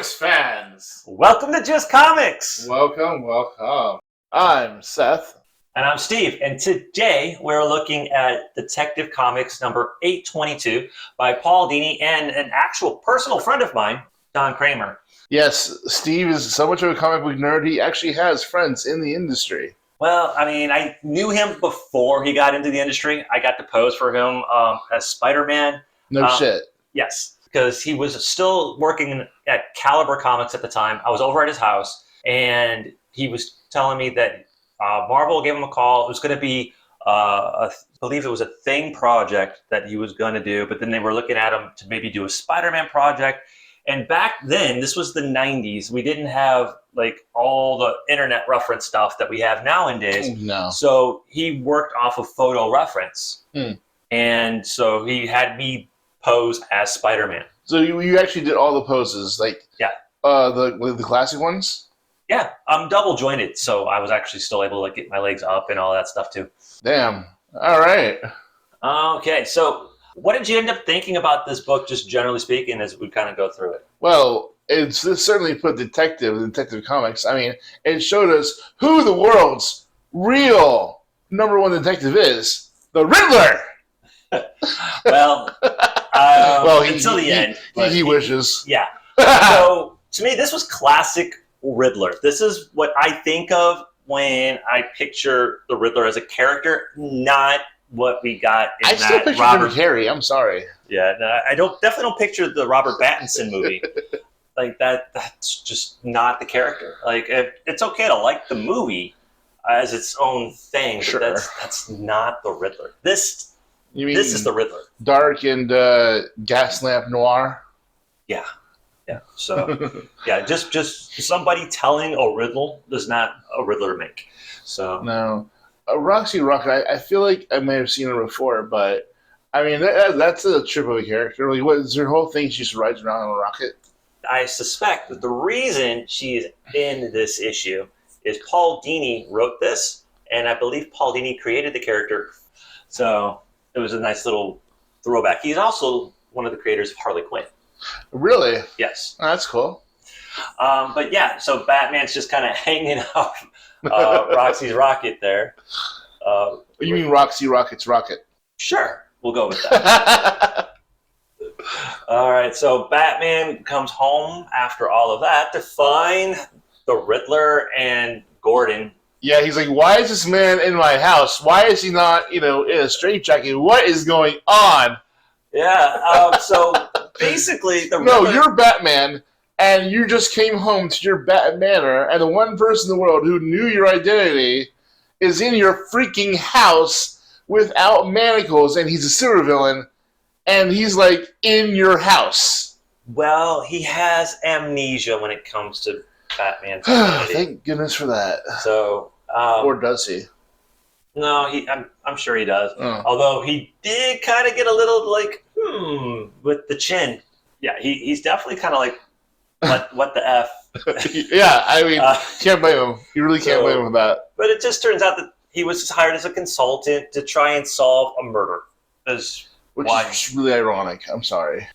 Comics fans! Welcome to Just Comics! Welcome. I'm Seth. And I'm Steve, and today we're looking at Detective Comics number 822 by Paul Dini and an actual personal friend of mine, Don Kramer. Yes, Steve is so much of a comic book nerd, he actually has friends in the industry. Well, I mean, I knew him before he got into the industry. I got to pose for him as Spider-Man. No shit. Yes, because he was still working at Caliber Comics at the time. I was over at his house, and he was telling me that Marvel gave him a call. It was going to be, I believe it was a Thing project that he was going to do, but then they were looking at him to maybe do a Spider-Man project. And back then, this was the 90s. We didn't have like all the internet reference stuff that we have nowadays. No. So he worked off of photo reference. And so he had me pose as Spider-Man. So you actually did all the poses, like the classic ones? Yeah, I'm double jointed, so I was actually still able to like get my legs up and all that stuff too. Damn. All right. Okay, so what did you end up thinking about this book, just generally speaking, as we kind of go through it? Well, it certainly put Detective Comics. I mean, it showed us who the world's real number one detective is. The Riddler! Well, until the end. He wishes. Yeah. So, to me, this was classic Riddler. This is what I think of when I picture the Riddler as a character, not what we got in I still picture Jim Carrey. I'm sorry. Yeah, no, I definitely don't picture the Robert Pattinson movie. Like that's just not the character. Like it's okay to like the movie as its own thing, but sure. that's not the Riddler. This is the Riddler. Dark and gas lamp noir. Yeah. So just somebody telling a riddle does not a Riddler make. So no. Roxy Rocket, I feel like I may have seen her before, but I mean that's a trip of a character. Like, what is her whole thing? She just rides around on a rocket. I suspect that the reason she's in this issue is Paul Dini wrote this, and I believe Paul Dini created the character. So it was a nice little throwback. He's also one of the creators of Harley Quinn. Really? Yes. Oh, that's cool. But yeah, so Batman's just kind of hanging off Roxy's rocket there. You mean Roxy Rocket's rocket? Sure, we'll go with that. All right, so Batman comes home after all of that to find the Riddler and Gordon. Yeah, he's like, why is this man in my house? Why is he not, in a straitjacket? What is going on? Yeah, so basically the Riddler... No, you're Batman, and you just came home to your Bat Manor, and the one person in the world who knew your identity is in your freaking house without manacles, and he's a supervillain, and he's, like, in your house. Well, he has amnesia when it comes to Batman's identity. Thank goodness for that. So, or does he? No, I'm sure he does. Oh. Although he did kind of get a little, like, with the chin. Yeah, he's definitely kind of like, what the F? Yeah, I mean, can't blame him. You really can't blame him for that. But it just turns out that he was hired as a consultant to try and solve a murder. Which is really ironic. I'm sorry.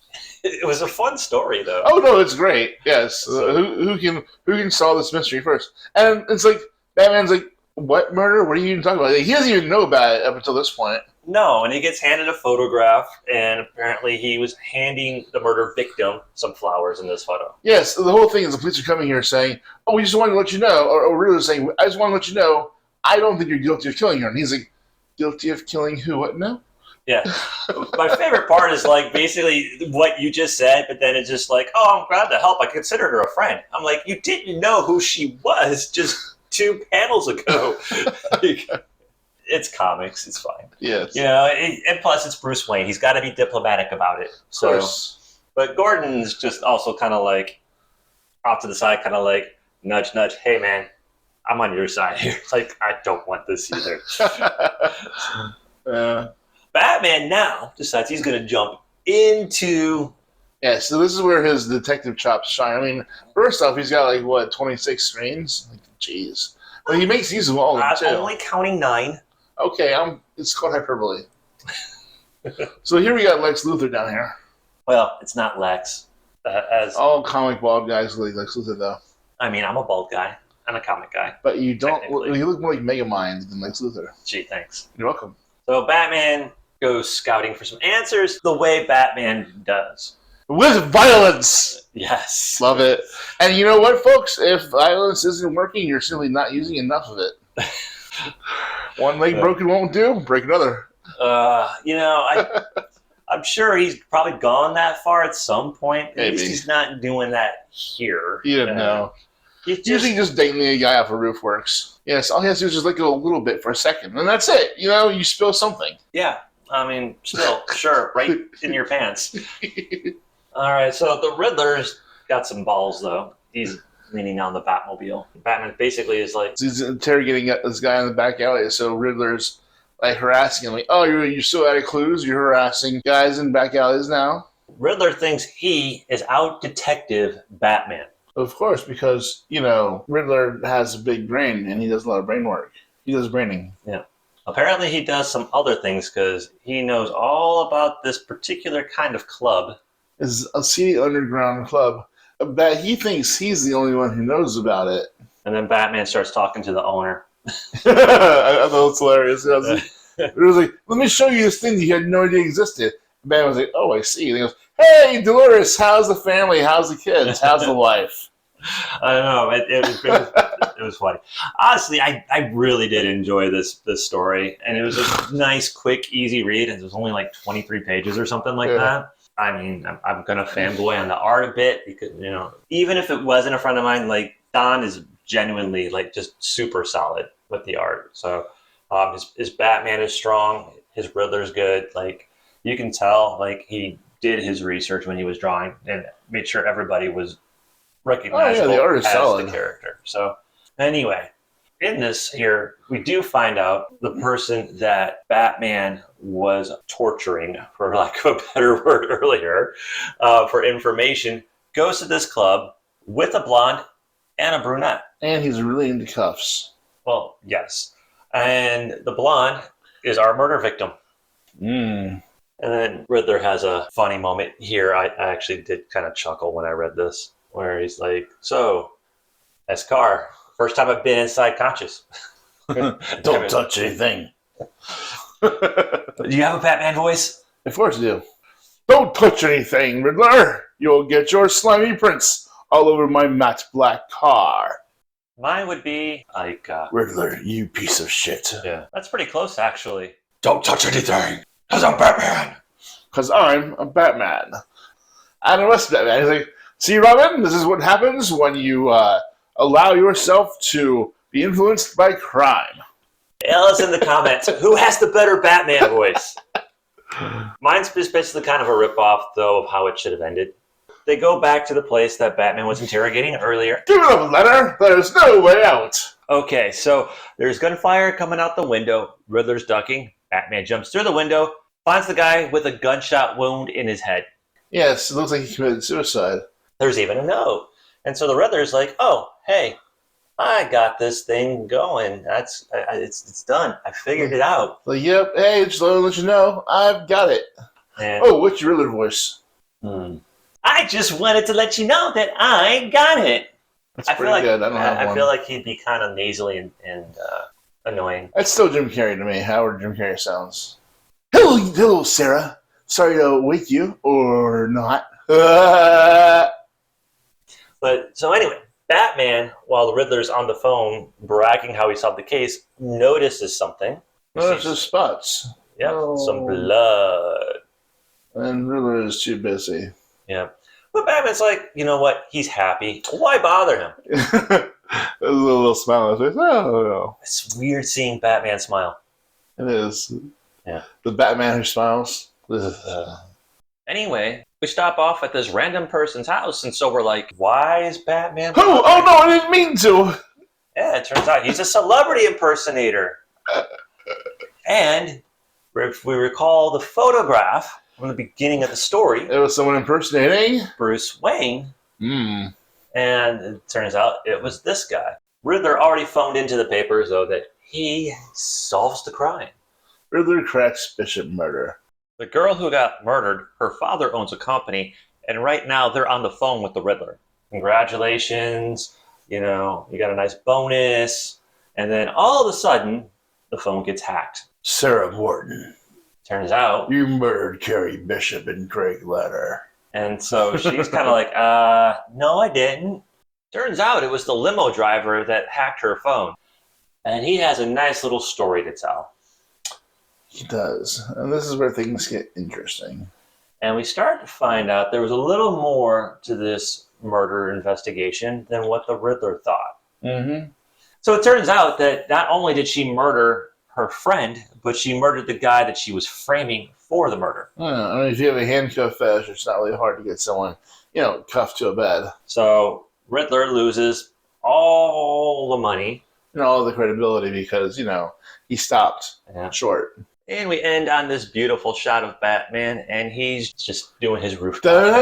It was a fun story, though. Oh no, it's great. Yes, who can solve this mystery first? And it's like Batman's like, what murder? What are you even talking about? Like, he doesn't even know about it up until this point. No, and he gets handed a photograph, and apparently he was handing the murder victim some flowers in this photo. Yes, the whole thing is the police are coming here saying, "Oh, we just wanted to let you know," or Riddler's saying, "I just want to let you know, I don't think you're guilty of killing her." And he's like, "Guilty of killing who? What? No." Yeah. My favorite part is like basically what you just said, but then it's just like, oh, I'm glad to help. I considered her a friend. I'm like, you didn't know who she was just 2 panels ago. It's comics. It's fine. Yes. And plus it's Bruce Wayne. He's got to be diplomatic about it. So, of course. But Gordon's just also kind of like off to the side, kind of like nudge, nudge. Hey, man, I'm on your side here. It's like, I don't want this either. Batman now decides he's going to jump into... Yeah, so this is where his detective chops shine. I mean, first off, he's got, like, what, 26 screens? Like, jeez. But he makes use of all of them, too. I'm only counting 9. Okay, it's called hyperbole. So here we got Lex Luthor down here. Well, it's not Lex. As All comic bald guys like Lex Luthor, though. I mean, I'm a bald guy. I'm a comic guy. But you don't. Technically. You look more like Megamind than Lex Luthor. Gee, thanks. You're welcome. So Batman goes scouting for some answers the way Batman does. With violence! Yes. Love it. And you know what, folks? If violence isn't working, you're simply not using enough of it. One leg broken won't do. Break another. I'm sure he's probably gone that far at some point. At Maybe. least he's not doing that here. You didn't know. Usually just dangling a guy off a roof works. Yes, all he has to do is just let go a little bit for a second, and that's it. You spill something. Yeah, I mean, still, sure, right in your pants. All right, so the Riddler's got some balls, though. He's leaning on the Batmobile. Batman basically is like... He's interrogating this guy in the back alley, so Riddler's like harassing him. Like, oh, you're still out of clues? You're harassing guys in back alleys now? Riddler thinks he is out detective Batman. Of course, because, Riddler has a big brain, and he does a lot of brain work. He does braining. Yeah. Apparently he does some other things, because he knows all about this particular kind of club. It's a seedy underground club that he thinks he's the only one who knows about it. And then Batman starts talking to the owner. I thought it was hilarious. It was like, let me show you this thing that you had no idea existed. Batman was like, oh, I see. And he goes, hey, Dolores, how's the family? How's the kids? How's the wife? I don't know. It was funny. Honestly, I really did enjoy this story. And it was a nice, quick, easy read. And it was only like 23 pages or something like that. I mean, I'm going to fanboy on the art a bit. Because, even if it wasn't a friend of mine, like, Don is genuinely, like, just super solid with the art. So his Batman is strong. His Riddler's good. Like, you can tell, like, he did his research when he was drawing and made sure everybody was recognizable the art is as solid. the character. So, anyway, in this here, we do find out the person that Batman was torturing, for lack of a better word earlier, for information, goes to this club with a blonde and a brunette. And he's really into cuffs. Well, yes. And the blonde is our murder victim. Mm. And then Riddler has a funny moment here. I actually did kind of chuckle when I read this, where he's like, so, Escar, first time I've been inside conscious. Don't touch anything. Do you have a Batman voice? Of course you do. Don't touch anything, Riddler. You'll get your slimy prints all over my matte black car. Mine would be like... Riddler, you piece of shit. Yeah, that's pretty close, actually. Don't touch anything, because I'm Batman. Because I'm a Batman. And the rest of Batman. He's like, see, Robin, this is what happens when you allow yourself to be influenced by crime. Tell us in the comments, who has the better Batman voice? Mine's basically kind of a ripoff, though, of how it should have ended. They go back to the place that Batman was interrogating earlier. Give it up, Leonard. There's no way out. Okay, so there's gunfire coming out the window. Riddler's ducking. Batman jumps through the window, finds the guy with a gunshot wound in his head. Yes, it looks like he committed suicide. There's even a note. And so the Riddler's like, oh, hey, I got this thing going. It's done. I figured it out. Like, yep, hey, just let you know, I've got it. And, what's your Riddler voice? I just wanted to let you know that I got it. That's pretty good. I don't have one. I feel like he'd be kind of nasally and annoying. That's still Jim Carrey to me, however Jim Carrey sounds. Hello, Sarah. Sorry to wake you, or not. But, so anyway, Batman, while the Riddler's on the phone bragging how he solved the case, notices something. Notices spots. Yeah, some blood. And Riddler is too busy. Yeah. But Batman's like, you know what? He's happy. Why bother him? There's a little smile on his face. Oh, no. It's weird seeing Batman smile. It is. Yeah. The Batman who smiles. Anyway, we stop off at this random person's house, and so we're like, why is Batman... Oh, no, I didn't mean to. Yeah, it turns out he's a celebrity impersonator. And if we recall the photograph from the beginning of the story... It was someone impersonating? Bruce Wayne. And it turns out it was this guy. Riddler already phoned into the papers, though, that he solves the crime. Riddler cracks Bishop murder. The girl who got murdered, her father owns a company, And right now they're on the phone with the Riddler. Congratulations, you got a nice bonus. And then all of a sudden, the phone gets hacked. Sarah Morton. Turns out, you murdered Carrie Bishop and Craig Letter. And so she's kind of like, no, I didn't. Turns out it was the limo driver that hacked her phone. And he has a nice little story to tell. He does. And this is where things get interesting. And we start to find out there was a little more to this murder investigation than what the Riddler thought. Mm-hmm. So it turns out that not only did she murder her friend, but she murdered the guy that she was framing for the murder. I mean, if you have a handcuff fetish, it's not really hard to get someone, cuffed to a bed. So Riddler loses all the money. And all the credibility because, he stopped short. And we end on this beautiful shot of Batman, and he's just doing his rooftop.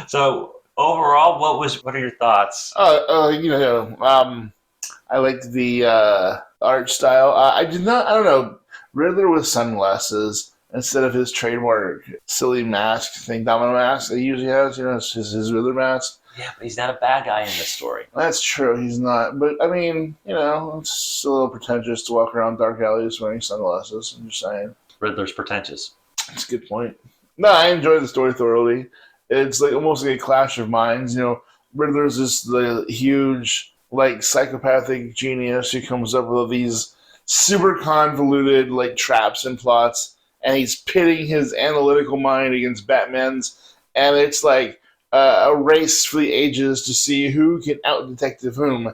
So overall, what are your thoughts? I liked the art style. I don't know, Riddler with sunglasses instead of his trademark silly mask thing, domino mask that he usually has, his Riddler mask. Yeah, but he's not a bad guy in this story. That's true, he's not. But, I mean, it's a little pretentious to walk around dark alleys wearing sunglasses. I'm just saying. Riddler's pretentious. That's a good point. No, I enjoyed the story thoroughly. It's like almost like a clash of minds. Riddler's the huge, psychopathic genius who comes up with all these super convoluted, traps and plots. And he's pitting his analytical mind against Batman's. And it's a race for the ages to see who can out-detective whom.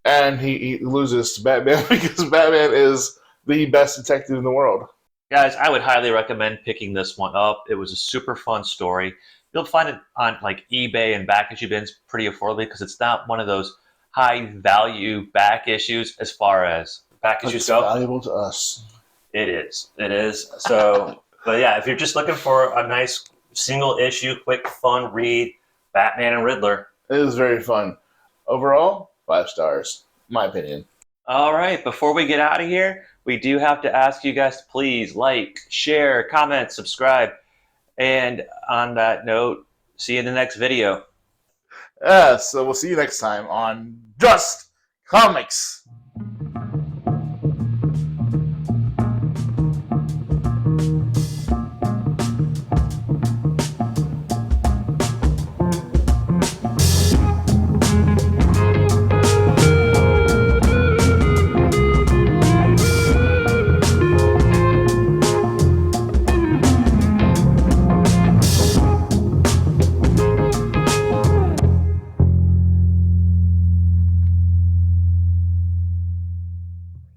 And he loses to Batman because Batman is the best detective in the world. Guys, I would highly recommend picking this one up. It was a super fun story. You'll find it on eBay and back issue bins pretty affordably because it's not one of those high-value back issues as far as back issues go. It's valuable to us. It is. So, but yeah, if you're just looking for a nice single issue, quick, fun read, Batman and Riddler. It is very fun. Overall, 5 stars, my opinion. All right, before we get out of here, we do have to ask you guys to please like, share, comment, subscribe. And on that note, see you in the next video. So we'll see you next time on Just Comics.